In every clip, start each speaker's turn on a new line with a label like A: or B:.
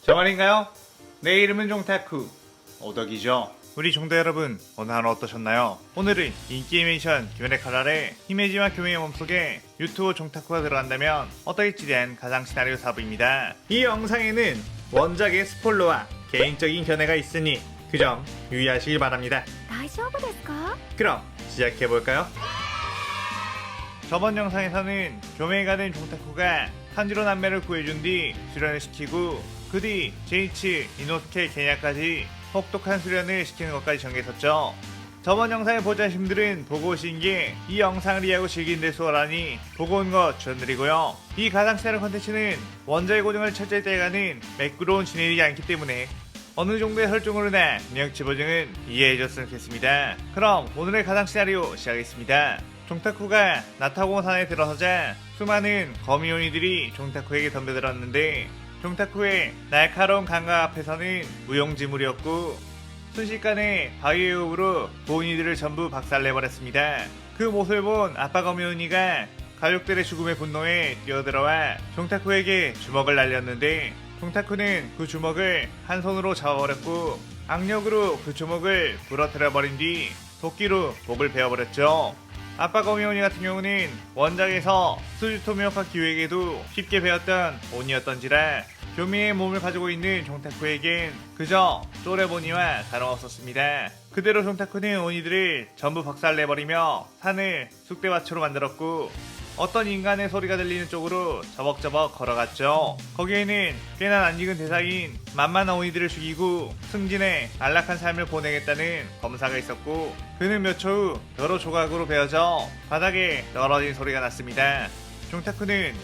A: 저 말인가요? 내 이름은 종타쿠 오덕이죠. 우리 종대 여러분, 오늘 하루 어떠셨나요? 오늘은 인기 애니메이션 교면의 칼날에 히메지와 교면의 몸속에 유튜브 종타쿠가 들어간다면 어떨지에 대한 가상 시나리오 4부입니다. 이 영상에는 원작의 스포일러와 개인적인 견해가 있으니 그 점 유의하시길 바랍니다.
B: 大丈夫ですか?
A: 그럼 시작해볼까요? 저번 영상에서는 교매가 된 종타쿠가 탄지로 남매를 구해준 뒤 수련을 시키고 그 뒤 제이치, 이노스케, 게냐까지 혹독한 수련을 시키는 것까지 전개했었죠. 저번 영상을 보자 하신 분들은 보고 오신 게 이 영상을 이해하고 즐긴 데 수월하니 보고 온 거 추천드리고요. 이 가상 시나리오 컨텐츠는 원작의 고증을 철저히 떼가는 매끄러운 진행이 않기 때문에 어느 정도의 설정으로나 능력치 보증은 이해해줬으면 좋겠습니다. 그럼 오늘의 가상 시나리오 시작하겠습니다. 종타쿠가 나타공 산에 들어서자 수많은 거미호니들이 종타쿠에게 덤벼들었는데 종타쿠의 날카로운 감각 앞에서는 무용지물이었고 순식간에 바위의 호흡으로 고은이들을 전부 박살내버렸습니다. 그 모습을 본 아빠 거미호니가 가족들의 죽음의 분노에 뛰어들어와 종타쿠에게 주먹을 날렸는데 종타쿠는 그 주먹을 한 손으로 잡아버렸고 악력으로 그 주먹을 부러뜨려버린 뒤 도끼로 목을 베어버렸죠. 아빠 거미호니 같은 경우는 원작에서 스즈토 미오카 기후에게도 쉽게 베었던 온이었던지라 교미의 몸을 가지고 있는 종타쿠에겐 그저 쪼레보니와 다름없었습니다. 그대로 종타쿠는 온이들을 전부 박살내버리며 산을 쑥대밭으로 만들었고 어떤 인간의 소리가 들리는 쪽으로 저벅저벅 걸어갔죠. 거기에는 꽤나 낯익은 대사인 만만한 오니들을 죽이고 승진해 안락한 삶을 보내겠다는 검사가 있었고 그는 몇 초 후 여러 조각으로 베어져 바닥에 떨어진 소리가 났습니다. 종타쿠는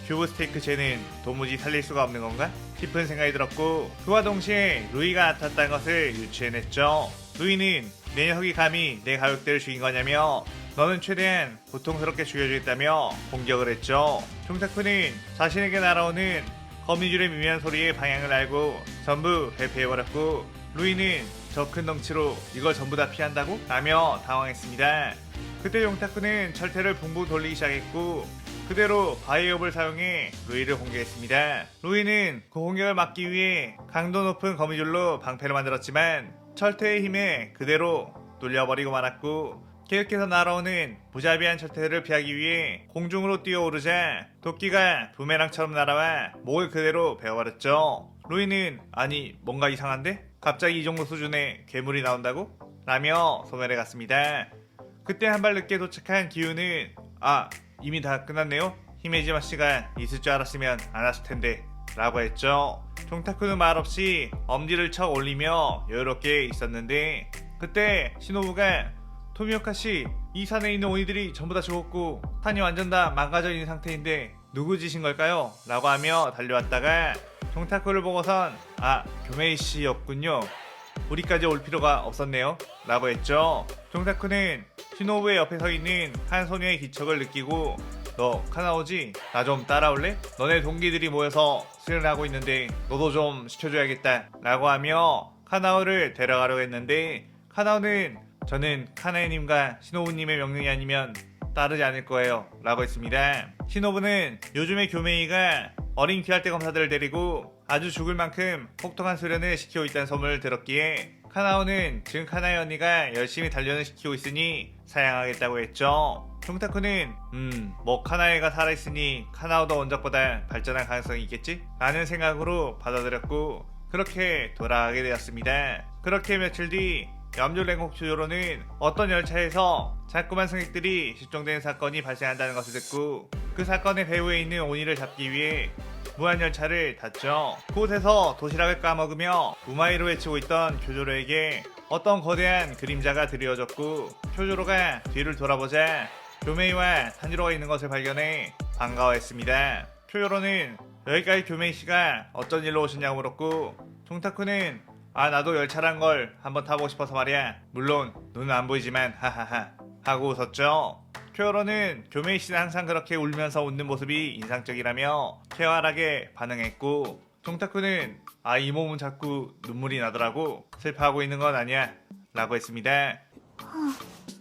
A: 큐브 스테이크 쟤는 도무지 살릴 수가 없는 건가? 싶은 생각이 들었고 그와 동시에 루이가 나타났다는 것을 유추해냈죠. 루이는 내 녀석이 감히 내 가족들을 죽인 거냐며 너는 최대한 고통스럽게 죽여주겠다며 공격을 했죠. 종타쿠는 자신에게 날아오는 거미줄의 미묘한 소리의 방향을 알고 전부 회피해버렸고 루이는 저 큰 덩치로 이걸 전부 다 피한다고? 라며 당황했습니다. 그때 종타쿠는 철퇴를 붕붕 돌리기 시작했고 그대로 바이오업을 사용해 루이를 공격했습니다. 루이는 그 공격을 막기 위해 강도 높은 거미줄로 방패를 만들었지만 철퇴의 힘에 그대로 눌려버리고 말았고 계속해서 날아오는 무자비한 철퇴를 피하기 위해 공중으로 뛰어오르자 도끼가 부메랑처럼 날아와 목을 그대로 베어버렸죠. 루이는 아니 뭔가 이상한데? 갑자기 이 정도 수준의 괴물이 나온다고? 라며 소멸해 갔습니다. 그때 한 발 늦게 도착한 기우는 이미 다 끝났네요? 히메지마 씨가 있을 줄 알았으면 안 왔을 텐데 라고 했죠. 종타쿠는 말없이 엄지를 척 올리며 여유롭게 있었는데 그때 시노부가 토미오카씨 이 산에 있는 오니들이 전부 다 죽었고 산이 완전 다 망가져 있는 상태인데 누구 짓인 걸까요? 라고 하며 달려왔다가 종타쿠를 보고선 교메이씨였군요. 우리까지 올 필요가 없었네요 라고 했죠. 종타쿠는 시노부의 옆에 서 있는 한 소녀의 기척을 느끼고 너 카나오지? 나 좀 따라올래? 너네 동기들이 모여서 수련을 하고 있는데 너도 좀 시켜줘야겠다 라고 하며 카나오를 데려가려고 했는데 카나오는 저는 카나에님과 시노부님의 명령이 아니면 따르지 않을 거예요 라고 했습니다. 시노부는 요즘에 교메이가 어린 귀할대 검사들을 데리고 아주 죽을 만큼 혹독한 수련을 시키고 있다는 소문을 들었기에 카나오는 지금 카나의 언니가 열심히 단련을 시키고 있으니 사양하겠다고 했죠. 종타쿠는 카나에가 살아있으니 카나오도 원작보다 발전할 가능성이 있겠지? 라는 생각으로 받아들였고 그렇게 돌아가게 되었습니다. 그렇게 며칠 뒤 염조랭곡 주요로는 어떤 열차에서 자꾸만 승객들이 실종되는 사건이 발생한다는 것을 듣고 그 사건의 배후에 있는 오니를 잡기 위해 무한열차를 탔죠. 그곳에서 도시락을 까먹으며 우마이로 외치고 있던 교조로에게 어떤 거대한 그림자가 드리워졌고 교조로가 뒤를 돌아보자 교메이와 탄지로가 있는 것을 발견해 반가워했습니다. 교조로는 여기까지 교메이씨가 어쩐 일로 오셨냐고 물었고 종타쿠는 나도 열차란 걸 한번 타보고 싶어서 말이야. 물론 눈은 안 보이지만 하하하 하고 웃었죠. 쿄로는 교메이씨는 항상 그렇게 울면서 웃는 모습이 인상적이라며 쾌활하게 반응했고 종타쿠는 이 몸은 자꾸 눈물이 나더라고. 슬퍼하고 있는 건 아니야 라고 했습니다.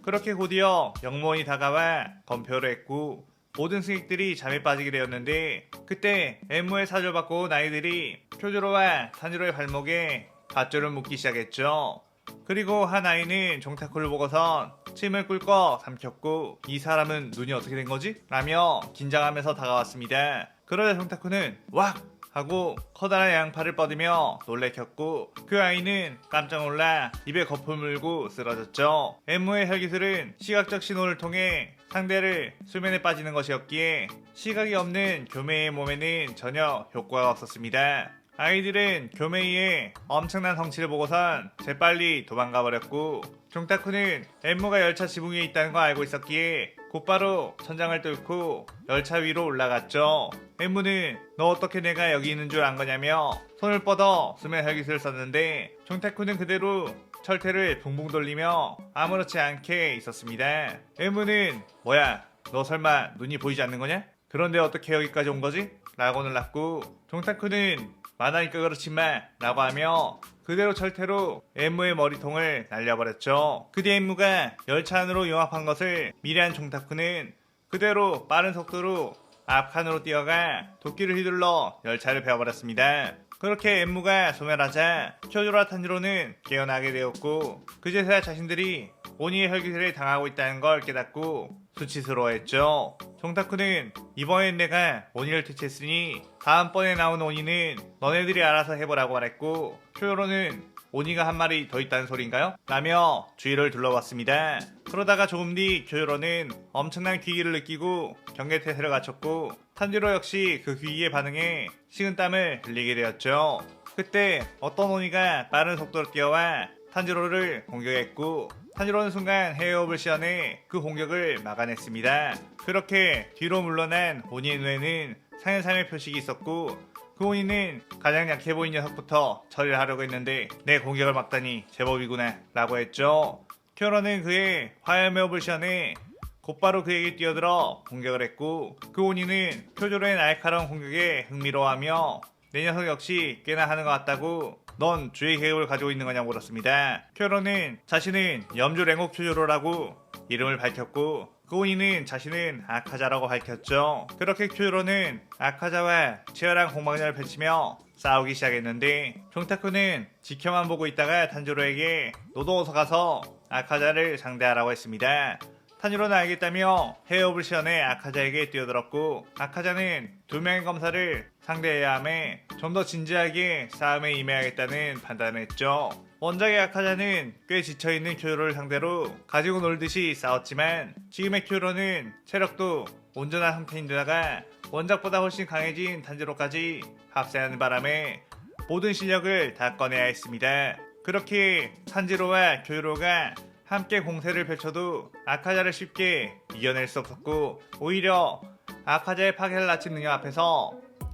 A: 그렇게 곧이어 영무원이 다가와 검표를 했고 모든 승객들이 잠에 빠지게 되었는데 그때 엠무의 사주를 받고 온 아이들이 쿄조로와 탄지로의 발목에 밧줄을 묶기 시작했죠. 그리고 한 아이는 종타쿠를 보고선 침을 꿀꺽 삼켰고 이 사람은 눈이 어떻게 된 거지? 라며 긴장하면서 다가왔습니다. 그러자 종타쿠는 왁! 하고 커다란 양팔을 뻗으며 놀래켰고 그 아이는 깜짝 놀라 입에 거품을 물고 쓰러졌죠. 엠무의 혈기술은 시각적 신호를 통해 상대를 수면에 빠지는 것이었기에 시각이 없는 교메이의 몸에는 전혀 효과가 없었습니다. 아이들은 교메이의 엄청난 덩치를 보고선 재빨리 도망가 버렸고 종타쿠는 엠무가 열차 지붕 위에 있다는 걸 알고 있었기에 곧바로 천장을 뚫고 열차 위로 올라갔죠. 엠무는 너 어떻게 내가 여기 있는 줄 안 거냐며 손을 뻗어 수면 혈기술을 썼는데 종타쿠는 그대로 철퇴를 붕붕 돌리며 아무렇지 않게 있었습니다. 엠무는 뭐야 너 설마 눈이 보이지 않는 거냐? 그런데 어떻게 여기까지 온 거지? 라고 놀랐고 종타쿠는 많으니까 그렇지 마 라고 하며 그대로 철퇴로 엠무의 머리통을 날려버렸죠. 그 뒤 엠무가 열차 안으로 융합한 것을 미래한 종타쿠는 그대로 빠른 속도로 앞칸으로 뛰어가 도끼를 휘둘러 열차를 베어버렸습니다. 그렇게 엠무가 소멸하자 쿄조로와 탄지로는 깨어나게 되었고 그제서야 자신들이 오니의 혈기술에 당하고 있다는 걸 깨닫고 수치스러워했죠. 종타쿠는 이번엔 내가 오니를 퇴치했으니 다음번에 나온 오니는 너네들이 알아서 해보라고 말했고 쿄조로는 오니가 한 마리 더 있다는 소린가요? 라며 주위를 둘러봤습니다. 그러다가 조금 뒤 쿄조로는 엄청난 귀기를 느끼고 경계태세를 갖췄고 탄지로 역시 그 귀기에 반응해 식은땀을 흘리게 되었죠. 그때 어떤 오니가 빠른 속도로 뛰어와 탄지로를 공격했고 탄지로는 순간 헤어업을 시연해 그 공격을 막아냈습니다. 그렇게 뒤로 물러난 오니의 눈에는 상해상의 표식이 있었고 그 오니는 가장 약해 보이는 녀석부터 처리를 하려고 했는데 내 공격을 막다니 제법이구나 라고 했죠. 쿄로는 그의 화염의 시연해 곧바로 그에게 뛰어들어 공격을 했고 그 오니는 쿄조로의 날카로운 공격에 흥미로워하며 내 녀석 역시 꽤나 하는 것 같다고 넌 주의 계획을 가지고 있는 거냐고 물었습니다. 쿄로는 자신은 염주 랭고 쿄조로라고 이름을 밝혔고 그 오니는 자신은 아카자라고 밝혔죠. 그렇게 쿄조로는 아카자와 치열한 공방전을 펼치며 싸우기 시작했는데 종타쿠는 지켜만 보고 있다가 탄지로에게 너도 어서 가서 아카자를 상대하라고 했습니다. 탄지로는 알겠다며 헤어업을 시연해 아카자에게 뛰어들었고 아카자는 두 명의 검사를 상대해야 함에 좀 더 진지하게 싸움에 임해야겠다는 판단을 했죠. 원작의 아카자는 꽤 지쳐있는 쿄조로를 상대로 가지고 놀듯이 싸웠지만 지금의 쿄조로는 체력도 온전한 상태인데다가 원작보다 훨씬 강해진 탄지로까지 합세하는 바람에 모든 실력을 다 꺼내야 했습니다. 그렇게 탄지로와 쿄조로가 함께 공세를 펼쳐도 아카자를 쉽게 이겨낼 수 없었고 오히려 아카자의 파괴를 낮춘 능력 앞에서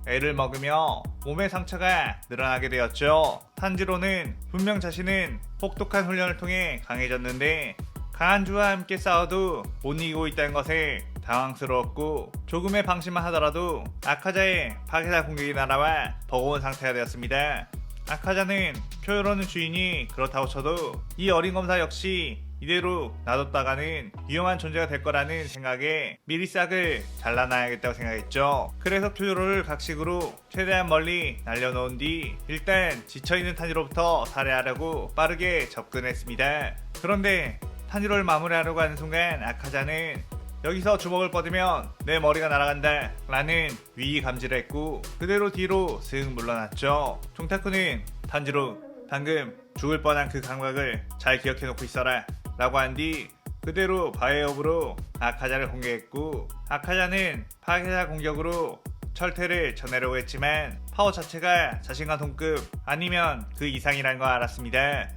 A: 애를 먹으며 몸의 상처가 늘어나게 되었죠. 탄지로는 분명 자신은 혹독한 훈련을 통해 강해졌는데 강한 주와 함께 싸워도 못 이기고 있다는 것에 당황스러웠고 조금의 방심만 하더라도 아카자의 파괴사 공격이 날아와 버거운 상태가 되었습니다. 아카자는 쿄조로는 주인이 그렇다고 쳐도 이 어린 검사 역시 이대로 놔뒀다가는 위험한 존재가 될 거라는 생각에 미리 싹을 잘라놔야겠다고 생각했죠. 그래서 쿄조로를 각식으로 최대한 멀리 날려놓은 뒤 일단 지쳐있는 탄지로부터 살해하려고 빠르게 접근했습니다. 그런데 탄지로를 마무리하려고 하는 순간 아카자는 여기서 주먹을 뻗으면 내 머리가 날아간다 라는 위기 감지를 했고 그대로 뒤로 슥 물러났죠. 종타쿠는 탄지로 방금 죽을 뻔한 그 감각을 잘 기억해놓고 있어라 라고 한 뒤 그대로 바이업으로 아카자를 공격했고 아카자는 파괴사 공격으로 철퇴를 쳐내려고 했지만 파워 자체가 자신과 동급 아니면 그 이상이라는 걸 알았습니다.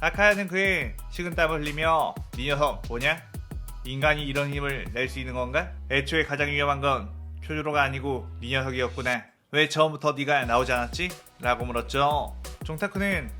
A: 아카자는 그의 식은땀을 흘리며 네 녀석 뭐냐? 인간이 이런 힘을 낼 수 있는 건가? 애초에 가장 위험한 건 쿄조로가 아니고 네 녀석이었구나. 왜 처음부터 네가 나오지 않았지? 라고 물었죠. 종타쿠는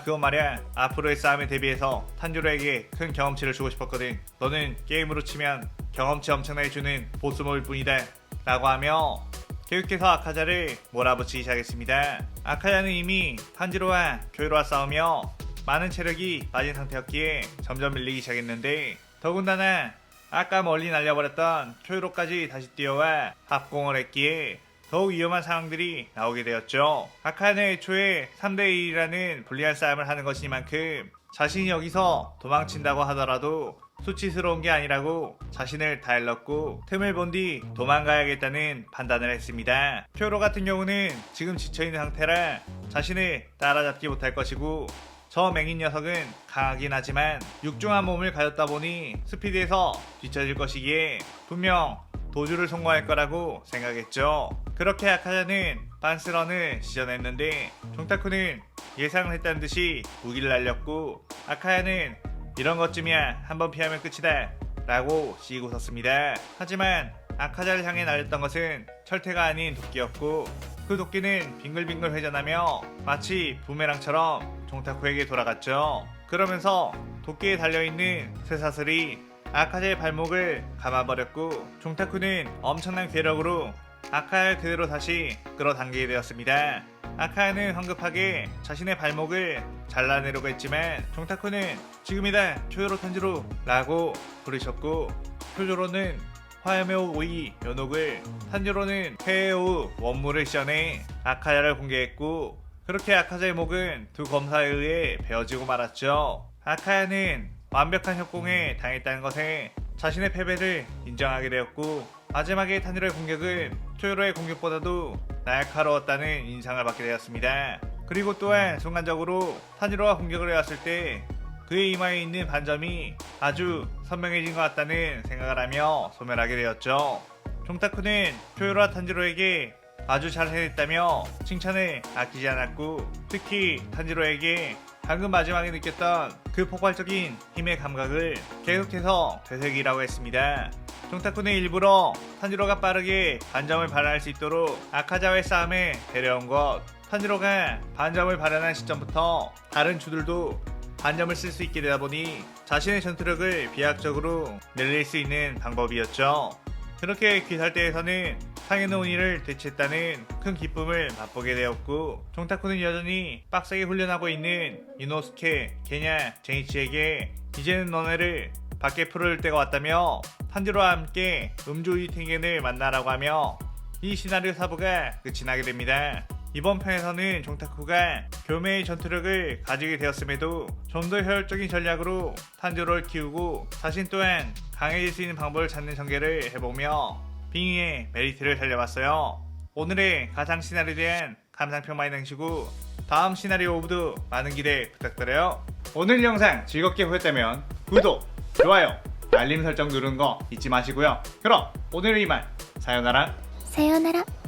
A: 그건 말이야 앞으로의 싸움에 대비해서 탄지로에게 큰 경험치를 주고 싶었거든. 너는 게임으로 치면 경험치 엄청나게 주는 보스몹일 뿐이다 라고 하며 계속해서 아카자를 몰아붙이기 시작했습니다. 아카자는 이미 탄지로와 쿄조로와 싸우며 많은 체력이 빠진 상태였기에 점점 밀리기 시작했는데 더군다나 아까 멀리 날려버렸던 초유로까지 다시 뛰어와 합공을 했기에 더욱 위험한 상황들이 나오게 되었죠. 아카는 애초에 3대1이라는 불리한 싸움을 하는 것이니만큼 자신이 여기서 도망친다고 하더라도 수치스러운 게 아니라고 자신을 다 일렀고 틈을 본 뒤 도망가야겠다는 판단을 했습니다. 초유로 같은 경우는 지금 지쳐있는 상태라 자신을 따라잡지 못할 것이고 저 맹인 녀석은 강하긴 하지만 육중한 몸을 가졌다 보니 스피드에서 뒤처질 것이기에 분명 도주를 성공할 거라고 생각했죠. 그렇게 아카자는 빤스런을 시전했는데 종타쿠는 예상을 했다는 듯이 무기를 날렸고 아카야는 이런 것쯤이야 한번 피하면 끝이다 라고 시기 웃었습니다. 하지만 아카자를 향해 날렸던 것은 철퇴가 아닌 도끼였고 그 도끼는 빙글빙글 회전하며 마치 부메랑처럼 종타쿠에게 돌아갔죠. 그러면서 도끼에 달려있는 쇠사슬이 아카자의 발목을 감아버렸고 종타쿠는 엄청난 괴력으로 아카야를 그대로 다시 끌어당기게 되었습니다. 아카야는 황급하게 자신의 발목을 잘라내려고 했지만 종타쿠는 지금이다 초요로 탄지로 라고 부르셨고 초조로는 화염의 오이 연옥을 탄지로는 해의 원물을 시전해 아카야를 공개했고 그렇게 아카자의 목은 두 검사에 의해 베어지고 말았죠. 아카야는 완벽한 협공에 당했다는 것에 자신의 패배를 인정하게 되었고 마지막에 탄지로의 공격은 초요로의 공격보다도 날카로웠다는 인상을 받게 되었습니다. 그리고 또한 순간적으로 탄지로가 공격을 해왔을 때 그의 이마에 있는 반점이 아주 선명해진 것 같다는 생각을 하며 소멸하게 되었죠. 종타쿠는 초요로와 탄지로에게 아주 잘 해냈다며 칭찬을 아끼지 않았고 특히 탄지로에게 방금 마지막에 느꼈던 그 폭발적인 힘의 감각을 계속해서 되새기라고 했습니다. 종타쿠는 일부러 탄지로가 빠르게 반점을 발현할 수 있도록 아카자와의 싸움에 데려온 것, 탄지로가 반점을 발현한 시점부터 다른 주들도 반점을 쓸 수 있게 되다 보니 자신의 전투력을 비약적으로 늘릴 수 있는 방법이었죠. 그렇게 귀살대에서는 상해노우니를 대체했다는 큰 기쁨을 맛보게 되었고 종타쿠는 여전히 빡세게 훈련하고 있는 이노스케, 게냐, 제이치에게 이제는 너네를 밖에 풀을 때가 왔다며 탄지로와 함께 음주 이텐겐을 만나라고 하며 이 시나리오 4부가 끝이 나게 됩니다. 이번 편에서는 종타쿠가 교매의 전투력을 가지게 되었음에도 좀 더 효율적인 전략으로 탄지로를 키우고 자신 또한 강해질 수 있는 방법을 찾는 전개를 해보며 빙의의 메리트를 살려봤어요. 오늘의 가상 시나리오에 대한 감상평 많이 남기시고 다음 시나리오 5부도 많은 기대 부탁드려요. 오늘 영상 즐겁게 보셨다면 구독, 좋아요, 알림 설정 누르는 거 잊지 마시고요. 그럼 오늘은 이만 사요나라.
B: さようなら。